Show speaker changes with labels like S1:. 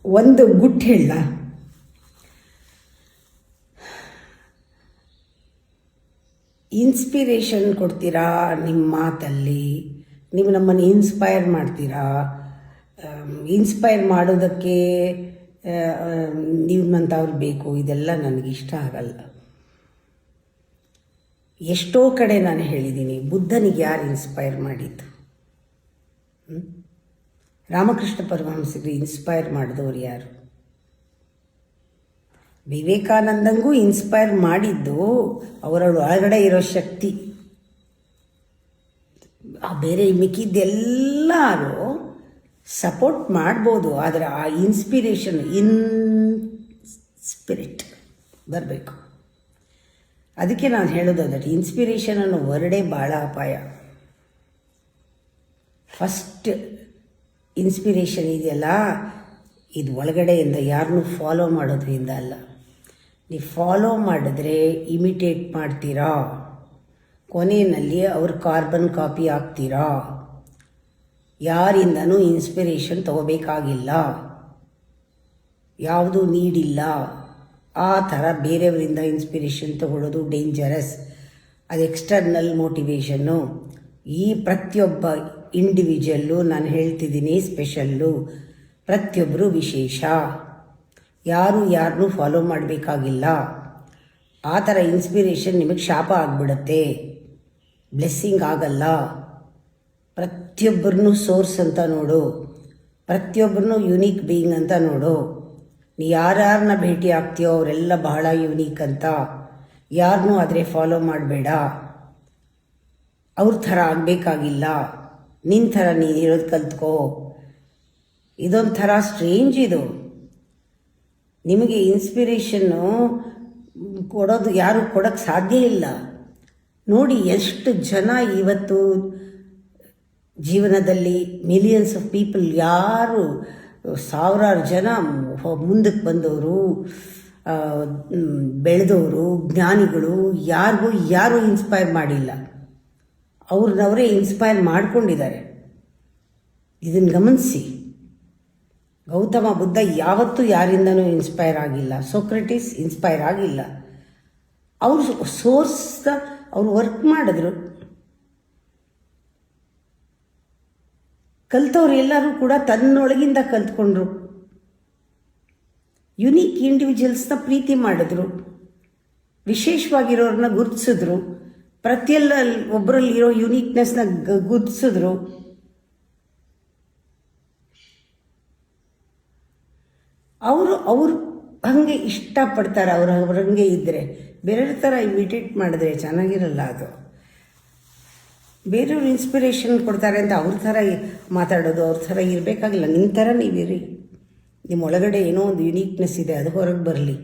S1: ಒಂದು ಗುಟ್ಟು ಹೇಳ, ಇನ್ಸ್ಪಿರೇಷನ್ ಕೊಡ್ತೀರಾ ನಿಮ್ಮ ಮಾತಲ್ಲಿ, ನೀವು ನಮ್ಮನ್ನು ಇನ್ಸ್ಪೈರ್ ಮಾಡ್ತೀರಾ. ಇನ್ಸ್ಪೈರ್ ಮಾಡೋದಕ್ಕೆ ನಿಮ್ಮಂಥವ್ರು ಬೇಕು, ಇದೆಲ್ಲ ನನಗಿಷ್ಟ ಆಗಲ್ಲ. ಎಷ್ಟೋ ಕಡೆ ನಾನು ಹೇಳಿದ್ದೀನಿ, ಬುದ್ಧನಿಗೆ ಯಾರು ಇನ್ಸ್ಪೈರ್ ಮಾಡಿದ್ದು? ರಾಮಕೃಷ್ಣ ಪರಮಹಂಸರಿಗೆ ಇನ್ಸ್ಪೈರ್ ಮಾಡಿದವರು ಯಾರು? ವಿವೇಕಾನಂದಂಗೂ ಇನ್ಸ್ಪೈರ್ ಮಾಡಿದ್ದು ಅವರ ಒಳಗಡೆ ಇರೋ ಶಕ್ತಿ. ಬೇರೆ ಮಿಕ್ಕಿದ್ದೆಲ್ಲರೂ ಸಪೋರ್ಟ್ ಮಾಡ್ಬೋದು, ಆದರೆ ಆ ಇನ್ಸ್ಪಿರೇಷನ್ ಸ್ಪಿರಿಟ್ ಬರಬೇಕು. ಅದಕ್ಕೆ ನಾನು ಹೇಳೋದು ದಟ್ ಇನ್ಸ್ಪಿರೇಷನ್ ಅನ್ನೋ ವರ್ಡೇ ಭಾಳ ಅಪಾಯ. ಫಸ್ಟ್ ಇನ್ಸ್ಪಿರೇಷನ್ ಇದೆಯಲ್ಲ, ಇದು ಒಳಗಡೆಯಿಂದ ಯಾರನ್ನೂ ಫಾಲೋ ಮಾಡೋದ್ರಿಂದ ಅಲ್ಲ. ನೀವು ಫಾಲೋ ಮಾಡಿದ್ರೆ ಇಮಿಟೇಟ್ ಮಾಡ್ತೀರಾ, ಕೊನೆಯಲ್ಲಿ ಅವ್ರ ಕಾರ್ಬನ್ ಕಾಪಿ ಆಗ್ತೀರಾ. ಯಾರಿಂದನೂ ಇನ್ಸ್ಪಿರೇಷನ್ ತಗೋಬೇಕಾಗಿಲ್ಲ, ಯಾವುದೂ ನೀಡಿಲ್ಲ. ಆ ಥರ ಬೇರೆಯವರಿಂದ ಇನ್ಸ್ಪಿರೇಷನ್ ತಗೊಳ್ಳೋದು ಡೇಂಜರಸ್. ಅದು ಎಕ್ಸ್ಟರ್ನಲ್ ಮೋಟಿವೇಶನ್ನು. ಈ ಪ್ರತಿಯೊಬ್ಬ ಇಂಡಿವಿಜುವಲ್ಲು ನಾನು ಹೇಳ್ತಿದ್ದೀನಿ, ಸ್ಪೆಷಲ್ಲು, ಪ್ರತಿಯೊಬ್ಬರು ವಿಶೇಷ. ಯಾರು ಯಾರನ್ನೂ ಫಾಲೋ ಮಾಡಬೇಕಾಗಿಲ್ಲ. ಆ ಥರ ಇನ್ಸ್ಪಿರೇಷನ್ ನಿಮಗೆ ಶಾಪ ಆಗಿಬಿಡುತ್ತೆ, ಬ್ಲೆಸ್ಸಿಂಗ್ ಆಗಲ್ಲ. ಪ್ರತಿಯೊಬ್ಬರನ್ನೂ ಸೋರ್ಸ್ ಅಂತ ನೋಡು, ಪ್ರತಿಯೊಬ್ಬರನ್ನೂ ಯುನೀಕ್ ಬೀಯಿಂಗ್ ಅಂತ ನೋಡು. ನೀ ಯಾರ್ಯಾರನ್ನ ಭೇಟಿ ಆಗ್ತೀಯೋ ಅವರೆಲ್ಲ ಬಹಳ ಯುನೀಕ್ ಅಂತ. ಯಾರನ್ನೂ ಆದರೆ ಫಾಲೋ ಮಾಡಬೇಡ, ಅವ್ರ ಥರ ಆಗಬೇಕಾಗಿಲ್ಲ. ನಿನ್ನ ಥರ ನೀನು ಇರೋದು ಕಲ್ತ್ಕೋ. ಇದೊಂಥರ ಸ್ಟ್ರೇಂಜ್ ಇದು. ನಿಮಗೆ ಇನ್ಸ್ಪಿರೇಷನ್ನು ಕೊಡೋದು ಯಾರು ಕೊಡೋಕ್ಕೆ ಸಾಧ್ಯ ಇಲ್ಲ. ನೋಡಿ ಎಷ್ಟು ಜನ ಇವತ್ತು ಜೀವನದಲ್ಲಿ ಮಿಲಿಯನ್ಸ್ ಆಫ್ ಪೀಪಲ್, ಯಾರು ಸಾವಿರಾರು ಜನ ಮುಂದಕ್ಕೆ ಬಂದವರು, ಬೆಳೆದವರು, ಜ್ಞಾನಿಗಳು, ಯಾರೂ ಇನ್ಸ್ಪೈರ್ ಮಾಡಿಲ್ಲ. ಅವ್ರನ್ನವರೇ ಇನ್ಸ್ಪೈರ್ ಮಾಡ್ಕೊಂಡಿದ್ದಾರೆ. ಇದನ್ನು ಗಮನಿಸಿ. ಗೌತಮ ಬುದ್ಧ ಯಾವತ್ತೂ ಯಾರಿಂದನೂ ಇನ್ಸ್ಪೈರ್ ಆಗಿಲ್ಲ. ಸೋಕ್ರೆಟಿಸ್ ಇನ್ಸ್ಪೈರ್ ಆಗಿಲ್ಲ. ಅವರು ಸೋರ್ಸ್ನ ಅವರು ವರ್ಕ್ ಮಾಡಿದ್ರು. ಕಲ್ತವ್ರು ಎಲ್ಲರೂ ಕೂಡ ತನ್ನೊಳಗಿಂದ ಕಲ್ತ್ಕೊಂಡ್ರು. ಯುನೀಕ್ ಇಂಡಿವಿಜುವಲ್ಸ್ನ ಪ್ರೀತಿ ಮಾಡಿದ್ರು, ವಿಶೇಷವಾಗಿರೋರನ್ನ ಗುರುತಿಸಿದ್ರು, ಒಬ್ಬರಲ್ಲಿರೋ ಯುನೀಕ್ನೆಸ್ನ ಗುರುತಿಸಿದ್ರು. ಅವರು ಹಾಗೆ ಇಷ್ಟಪಡ್ತಾರೆ. ಅವ್ರ ಹಂಗೆ ಇದ್ದರೆ. ಬೇರೆಯವ್ರ ಥರ ಇಮಿಟೇಟ್ ಮಾಡಿದ್ರೆ ಚೆನ್ನಾಗಿರಲ್ಲ. ಅದು ಬೇರೆಯವ್ರು ಇನ್ಸ್ಪಿರೇಷನ್ ಕೊಡ್ತಾರೆ ಅಂತ ಅವ್ರ ಥರ ಮಾತಾಡೋದು, ಅವ್ರ ಥರ ಇರಬೇಕಾಗಿಲ್ಲ. ನಿಮ್ಮ ಥರ ನೀವಿರಿ. ನಿಮ್ಮ ಒಳಗಡೆ ಏನೋ ಒಂದು ಯುನೀಕ್ನೆಸ್ ಇದೆ, ಅದು ಹೊರಗೆ ಬರಲಿ.